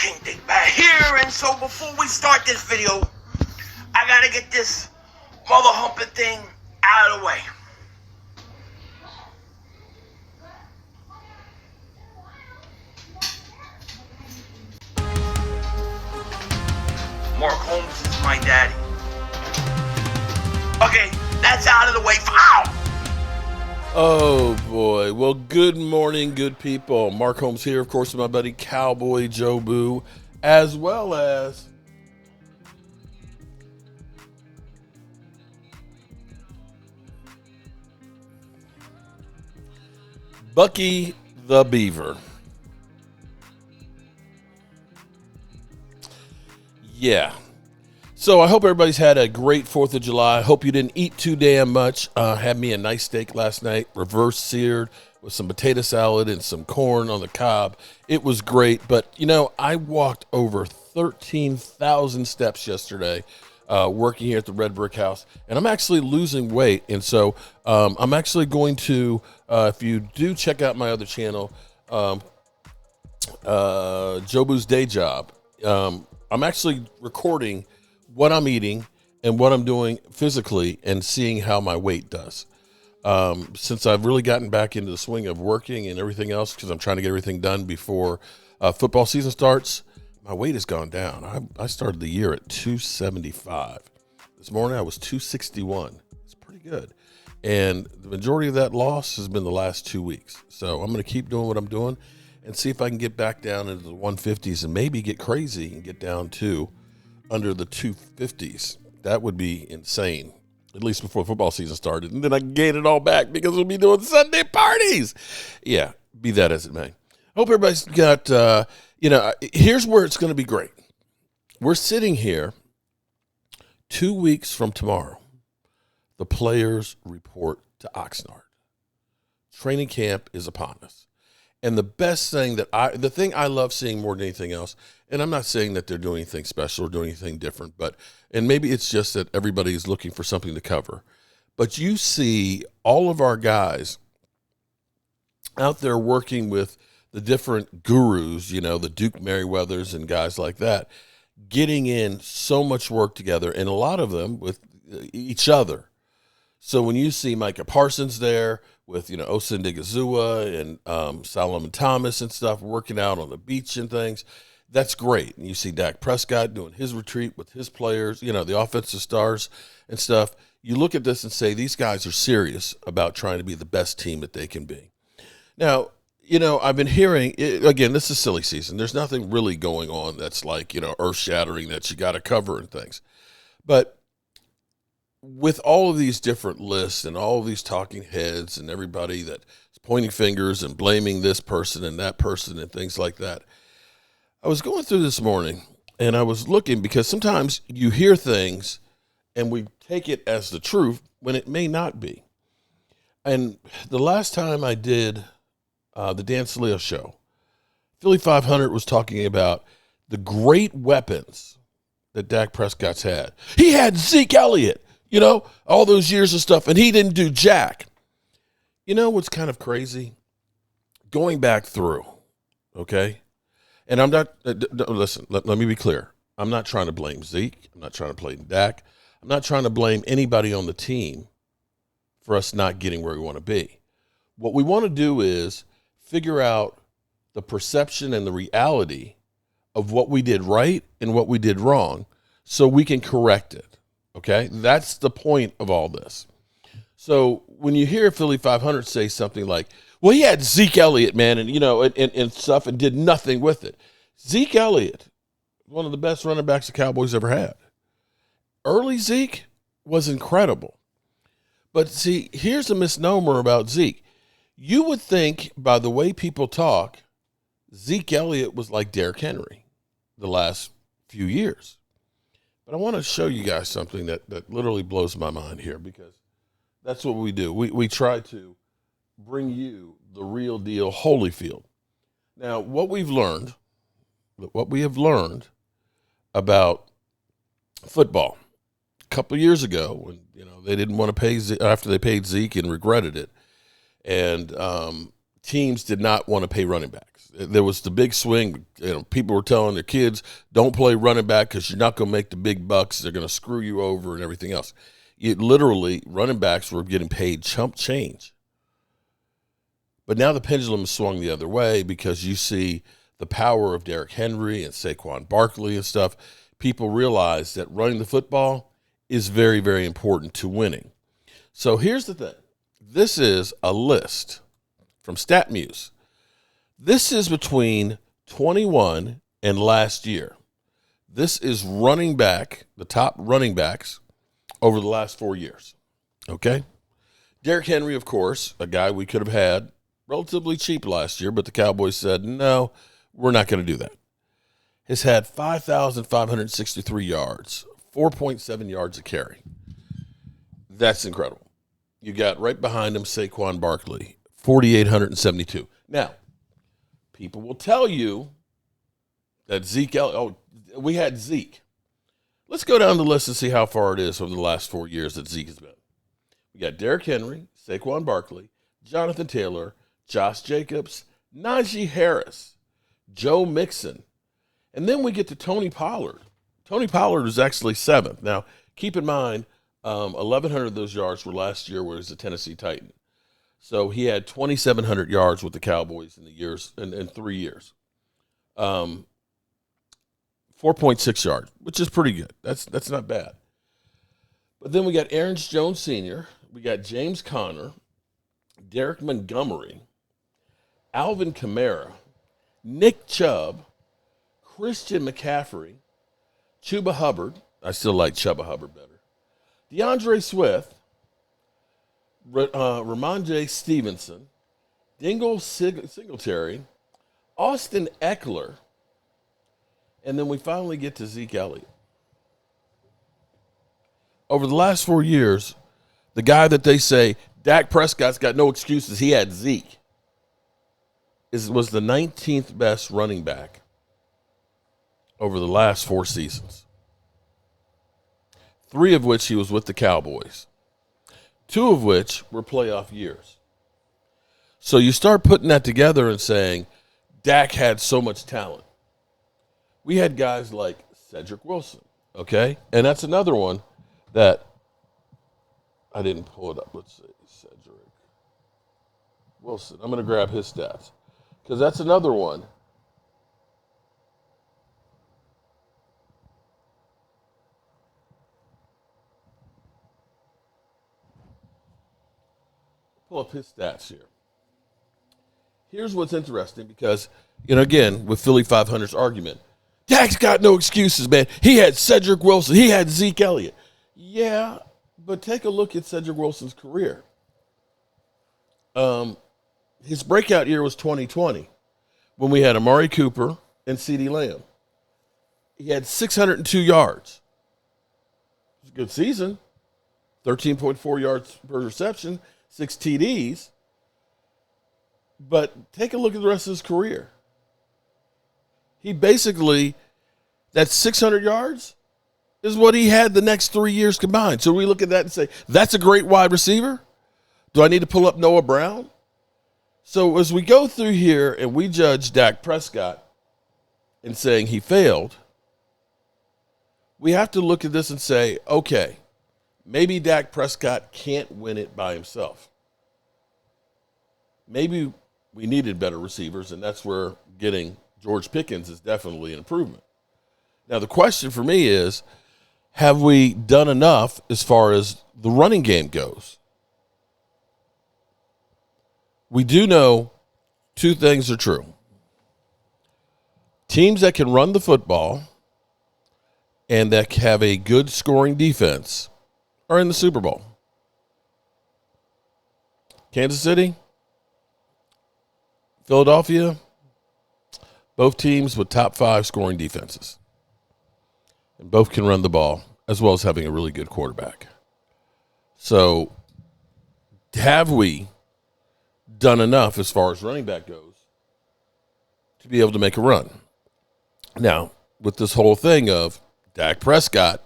can't think back here. And so before we start this video, I gotta get this mother humping thing out of the way. Mark Holmes is my daddy. Okay, that's out of the way. Ow! Oh boy. Well, good morning, good people. Mark Holmes here, of course, with my buddy Cowboy Joe Boo, as well as Bucky the Beaver. Yeah. So I hope everybody's had a great 4th of July. I hope you didn't eat too damn much. Had me a nice steak last night, reverse seared with some potato salad and some corn on the cob. It was great. But, you know, I walked over 13,000 steps yesterday working here at the Red Brick House. And I'm actually losing weight. And so I'm actually going to, if you do check out my other channel, Joe Boo's Day Job, I'm actually recording what I'm eating and what I'm doing physically and seeing how my weight does. Since I've really gotten back into the swing of working and everything else, because I'm trying to get everything done before football season starts, my weight has gone down. I started the year at 275. This morning I was 261. It's pretty good. And the majority of that loss has been the last 2 weeks. So I'm going to keep doing what I'm doing and see if I can get back down into the 150s and maybe get crazy and get down to under the 250s. That would be insane, at least before football season started. And then I can gain it all back because we'll be doing Sunday parties. Yeah, be that as it may. Hope everybody's got, here's where it's going to be great. We're sitting here 2 weeks from tomorrow. The players report to Oxnard. Training camp is upon us. And the best thing the thing I love seeing more than anything else, and I'm not saying that they're doing anything special or doing anything different, and maybe it's just that everybody's looking for something to cover. But you see all of our guys out there working with the different gurus, the Duke Merriweathers and guys like that, getting in so much work together, and a lot of them with each other. So when you see Micah Parsons there with, Osin Digazua and Solomon Thomas and stuff working out on the beach and things, that's great. And you see Dak Prescott doing his retreat with his players, the offensive stars and stuff. You look at this and say, these guys are serious about trying to be the best team that they can be. Now, I've been hearing, again, this is silly season. There's nothing really going on that's like, earth-shattering that you got to cover and things. But with all of these different lists and all of these talking heads and everybody that's pointing fingers and blaming this person and that person and things like that, I was going through this morning and I was looking because sometimes you hear things and we take it as the truth when it may not be. And the last time I did the Dan Saleo show, Philly 500 was talking about the great weapons that Dak Prescott's had. He had Zeke Elliott. All those years of stuff, and he didn't do jack. What's kind of crazy? Going back through, okay? And I'm not, listen, let me be clear. I'm not trying to blame Zeke. I'm not trying to blame Dak. I'm not trying to blame anybody on the team for us not getting where we want to be. What we want to do is figure out the perception and the reality of what we did right and what we did wrong so we can correct it. Okay, that's the point of all this. So when you hear Philly 500 say something like, well, he had Zeke Elliott, man, and, and stuff and did nothing with it. Zeke Elliott, one of the best running backs the Cowboys ever had. Early Zeke was incredible. But see, here's a misnomer about Zeke. You would think by the way people talk, Zeke Elliott was like Derrick Henry the last few years. But I want to show you guys something that literally blows my mind here because that's what we do. We try to bring you the real deal Holyfield. Now, what we have learned about football a couple of years ago when, they didn't want to pay Zeke after they paid Zeke and regretted it. And teams did not want to pay running backs. There was the big swing. People were telling their kids, don't play running back because you're not going to make the big bucks. They're going to screw you over and everything else. Literally, running backs were getting paid chump change. But now the pendulum has swung the other way because you see the power of Derrick Henry and Saquon Barkley and stuff. People realize that running the football is very, very important to winning. So here's the thing. This is a list from StatMuse. This is between 21 and last year. This is running back, the top running backs over the last 4 years. Okay? Derrick Henry, of course, a guy we could have had relatively cheap last year, but the Cowboys said, no, we're not going to do that. Has had 5,563 yards, 4.7 yards a carry. That's incredible. You got right behind him Saquon Barkley, 4,872. Now, people will tell you that we had Zeke. Let's go down the list and see how far it is over the last 4 years that Zeke has been. We got Derrick Henry, Saquon Barkley, Jonathan Taylor, Josh Jacobs, Najee Harris, Joe Mixon, and then we get to Tony Pollard. Tony Pollard is actually 7th. Now, keep in mind, 1,100 of those yards were last year where he was a Tennessee Titan. So he had 2,700 yards with the Cowboys in 3 years. 4.6 yards, which is pretty good. That's not bad. But then we got Aaron Jones Sr., we got James Conner, Derek Montgomery, Alvin Kamara, Nick Chubb, Christian McCaffrey, Chuba Hubbard. I still like Chuba Hubbard better. DeAndre Swift, Ramondre Stevenson, Dingle Singletary, Austin Eckler, and then we finally get to Zeke Elliott. Over the last 4 years, the guy that they say, Dak Prescott's got no excuses, he had Zeke, was the 19th best running back over the last 4 seasons. 3 of which he was with the Cowboys. 2 of which were playoff years. So you start putting that together and saying, Dak had so much talent. We had guys like Cedric Wilson, okay? And that's another one that I didn't pull it up. Let's see, Cedric Wilson. I'm going to grab his stats because that's another one. Pull up his stats here. Here's what's interesting because, again, with Philly 500's argument, Dak's got no excuses, man. He had Cedric Wilson. He had Zeke Elliott. Yeah, but take a look at Cedric Wilson's career. His breakout year was 2020 when we had Amari Cooper and CeeDee Lamb. He had 602 yards. It was a good season. 13.4 yards per reception, 6 TDs. But take a look at the rest of his career. He basically, that 600 yards is what he had the next 3 years combined. So we look at that and say, that's a great wide receiver? Do I need to pull up Noah Brown? So as we go through here and we judge Dak Prescott in saying he failed, we have to look at this and say, okay, maybe Dak Prescott can't win it by himself. Maybe we needed better receivers, and that's where getting George Pickens is definitely an improvement. Now, the question for me is, have we done enough as far as the running game goes? We do know 2 things are true. Teams that can run the football and that have a good scoring defense are in the Super Bowl. Kansas City, Philadelphia, both teams with top 5 scoring defenses. And both can run the ball as well as having a really good quarterback. So have we done enough as far as running back goes to be able to make a run? Now, with this whole thing of Dak Prescott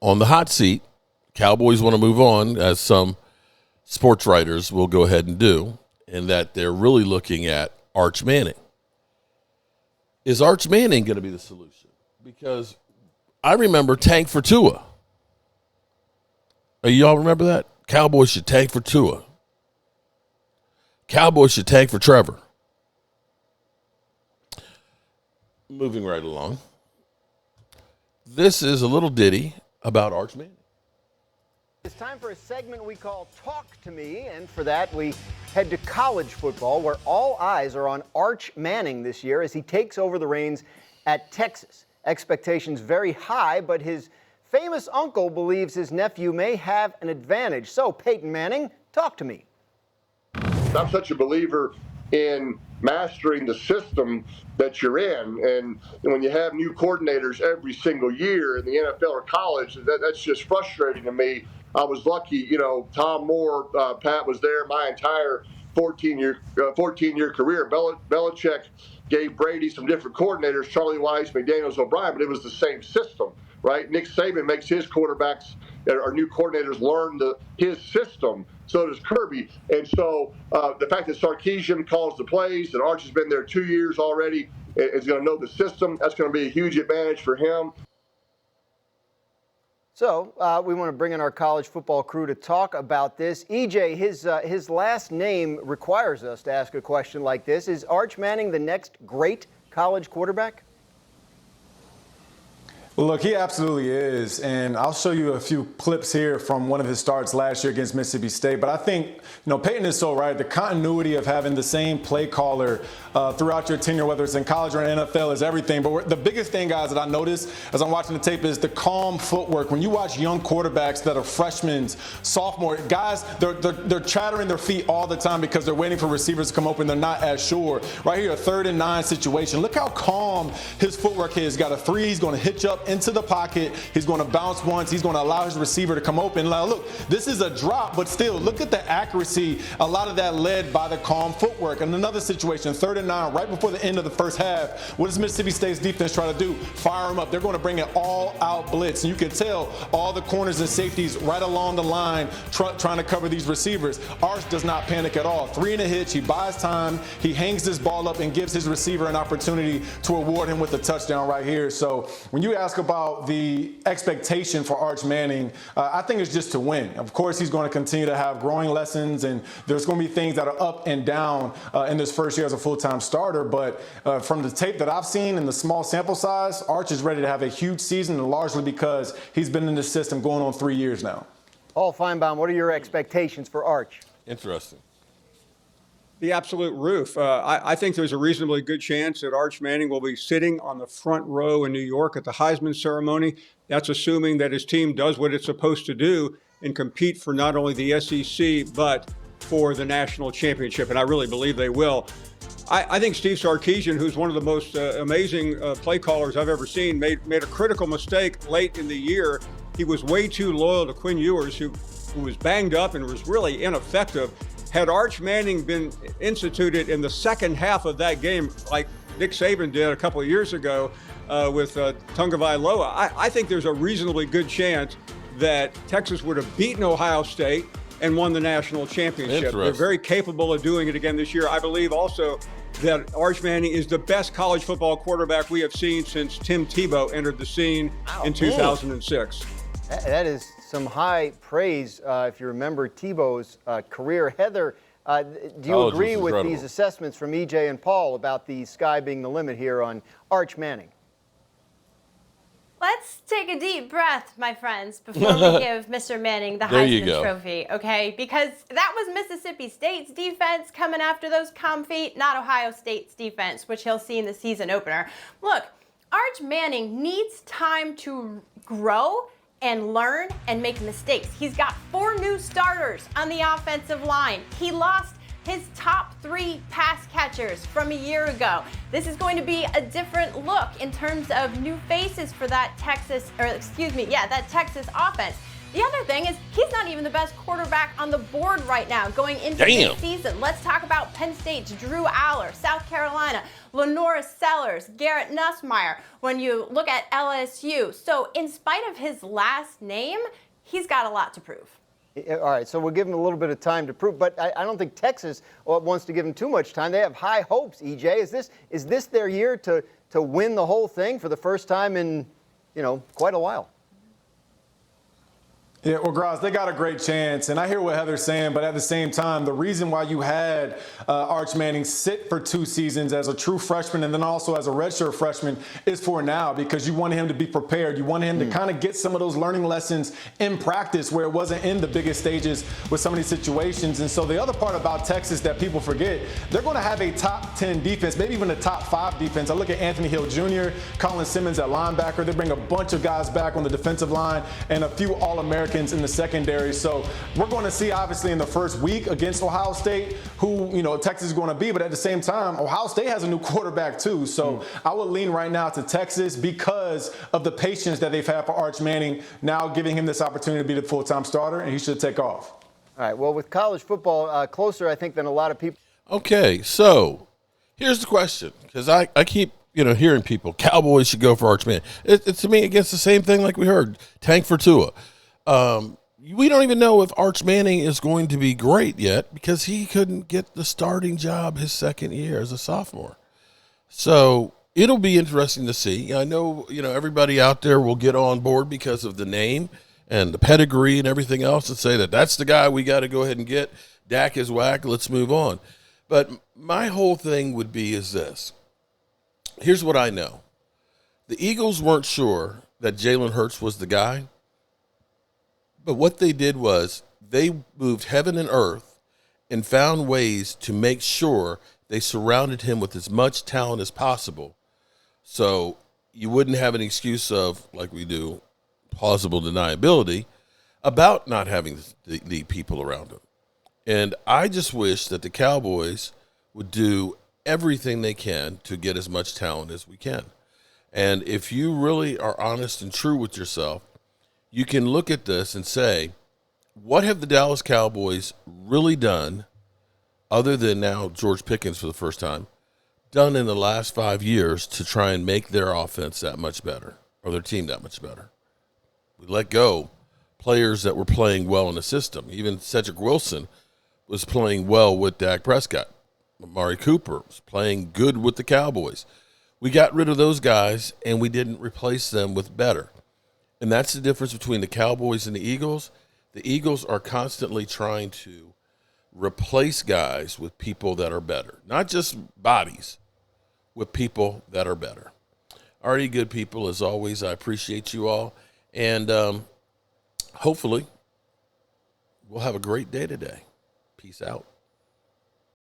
on the hot seat, Cowboys want to move on, as some sports writers will go ahead and do. and that they're really looking at Arch Manning. Is Arch Manning going to be the solution? Because I remember tank for Tua. Y'all remember that? Cowboys should tank for Tua. Cowboys should tank for Trevor. Moving right along. This is a little ditty about Arch Manning. It's time for a segment we call Talk to Me, and for that we head to college football, where all eyes are on Arch Manning this year as he takes over the reins at Texas. Expectations very high, but his famous uncle believes his nephew may have an advantage. So, Peyton Manning, talk to me. I'm such a believer in mastering the system that you're in. And when you have new coordinators every single year in the NFL or college, that's just frustrating to me. I was lucky, Tom Moore, Pat was there my entire 14-year career. Belichick gave Brady some different coordinators, Charlie Weiss, McDaniels, O'Brien, but it was the same system, right? Nick Saban makes his quarterbacks, our new coordinators, learn his system. So does Kirby. And so the fact that Sarkisian calls the plays, and Arch has been there 2 years already, is going to know the system. That's going to be a huge advantage for him. So we want to bring in our college football crew to talk about this. EJ, his last name requires us to ask a question like this. Is Arch Manning the next great college quarterback? Well, look, he absolutely is, and I'll show you a few clips here from one of his starts last year against Mississippi State. But I think, Peyton is so right. The continuity of having the same play caller throughout your tenure, whether it's in college or in NFL, is everything. But the biggest thing, guys, that I noticed as I'm watching the tape is the calm footwork. When you watch young quarterbacks that are freshmen, sophomore guys, they're chattering their feet all the time because they're waiting for receivers to come open. They're not as sure. Right here, a 3rd and 9 situation. Look how calm his footwork is. He's got a 3. He's going to hitch up into the pocket. He's going to bounce once. He's going to allow his receiver to come open. Now, look, this is a drop, but still, look at the accuracy. A lot of that led by the calm footwork. And another situation, 3rd and 9, right before the end of the first half. What does Mississippi State's defense try to do? Fire him up. They're going to bring an all-out blitz. And you can tell all the corners and safeties right along the line trying to cover these receivers. Arch does not panic at all. 3 and a hitch. He buys time. He hangs this ball up and gives his receiver an opportunity to award him with a touchdown right here. So when you ask about the expectation for Arch Manning, I think it's just to win. Of course, he's going to continue to have growing lessons, and there's going to be things that are up and down in this first year as a full-time starter. But from the tape that I've seen and the small sample size, Arch is ready to have a huge season, and largely because he's been in the system going on 3 years now. Paul Feinbaum, what are your expectations for Arch? Interesting. The absolute roof. I think there's a reasonably good chance that Arch Manning will be sitting on the front row in New York at the Heisman ceremony. That's assuming that his team does what it's supposed to do and compete for not only the SEC, but for the national championship. And I really believe they will. I think Steve Sarkisian, who's one of the most amazing play callers I've ever seen, made a critical mistake late in the year. He was way too loyal to Quinn Ewers, who was banged up and was really ineffective. Had Arch Manning been instituted in the second half of that game, like Nick Saban did a couple of years ago with Tagovailoa, I think there's a reasonably good chance that Texas would have beaten Ohio State and won the national championship. They're very capable of doing it again this year. I believe also that Arch Manning is the best college football quarterback we have seen since Tim Tebow entered the scene in 2006. That is some high praise, if you remember Tebow's career. Heather, do you agree with these assessments from EJ and Paul about the sky being the limit here on Arch Manning? Let's take a deep breath, my friends, before we give Mr. Manning the Heisman Trophy, okay? Because that was Mississippi State's defense coming after those calm feet, not Ohio State's defense, which he'll see in the season opener. Look, Arch Manning needs time to grow and learn and make mistakes. He's got 4 new starters on the offensive line. He lost his top 3 pass catchers from a year ago. This is going to be a different look in terms of new faces for that Texas offense. The other thing is he's not even the best quarterback on the board right now going into this season. Let's talk about Penn State's Drew Aller, South Carolina, Lenora Sellers, Garrett Nussmeier, when you look at LSU. So in spite of his last name, he's got a lot to prove. All right, so we'll give him a little bit of time to prove, but I don't think Texas wants to give him too much time. They have high hopes, EJ. Is this their year to win the whole thing for the first time in, quite a while? Yeah, well, Graz, they got a great chance, and I hear what Heather's saying, but at the same time, the reason why you had Arch Manning sit for 2 seasons as a true freshman and then also as a redshirt freshman is for now, because you wanted him to be prepared. You wanted him to kind of get some of those learning lessons in practice where it wasn't in the biggest stages with some of these situations. And so the other part about Texas that people forget, they're going to have a top 10 defense, maybe even a top 5 defense. I look at Anthony Hill Jr., Colin Simmons at linebacker. They bring a bunch of guys back on the defensive line and a few All-Americans in the secondary. So we're going to see, obviously, in the first week against Ohio State who, Texas is going to be. But at the same time, Ohio State has a new quarterback, too. So I would lean right now to Texas because of the patience that they've had for Arch Manning, now giving him this opportunity to be the full-time starter, and he should take off. All right. Well, with college football closer, I think, than a lot of people. Okay, so here's the question, because I keep hearing people, Cowboys should go for Arch Manning. It's to me against the same thing like we heard, tank for Tua. We don't even know if Arch Manning is going to be great yet because he couldn't get the starting job his second year as a sophomore. So it'll be interesting to see. I know, everybody out there will get on board because of the name and the pedigree and everything else and say that that's the guy we got to go ahead and get. Dak is whack. Let's move on. But my whole thing would be is this. Here's what I know. The Eagles weren't sure that Jalen Hurts was the guy. But what they did was they moved heaven and earth and found ways to make sure they surrounded him with as much talent as possible. So you wouldn't have an excuse of, like we do, plausible deniability about not having the people around him. And I just wish that the Cowboys would do everything they can to get as much talent as we can. And if you really are honest and true with yourself, you can look at this and say, what have the Dallas Cowboys really done, other than now George Pickens for the first time, done in the last 5 years to try and make their offense that much better, or their team that much better? We let go players that were playing well in the system. Even Cedric Wilson was playing well with Dak Prescott. Amari Cooper was playing good with the Cowboys. We got rid of those guys, and we didn't replace them with better. And that's the difference between the Cowboys and the Eagles. The Eagles are constantly trying to replace guys with people that are better. Not just bodies, with people that are better. Already good people, as always. I appreciate you all. And hopefully we'll have a great day today. Peace out.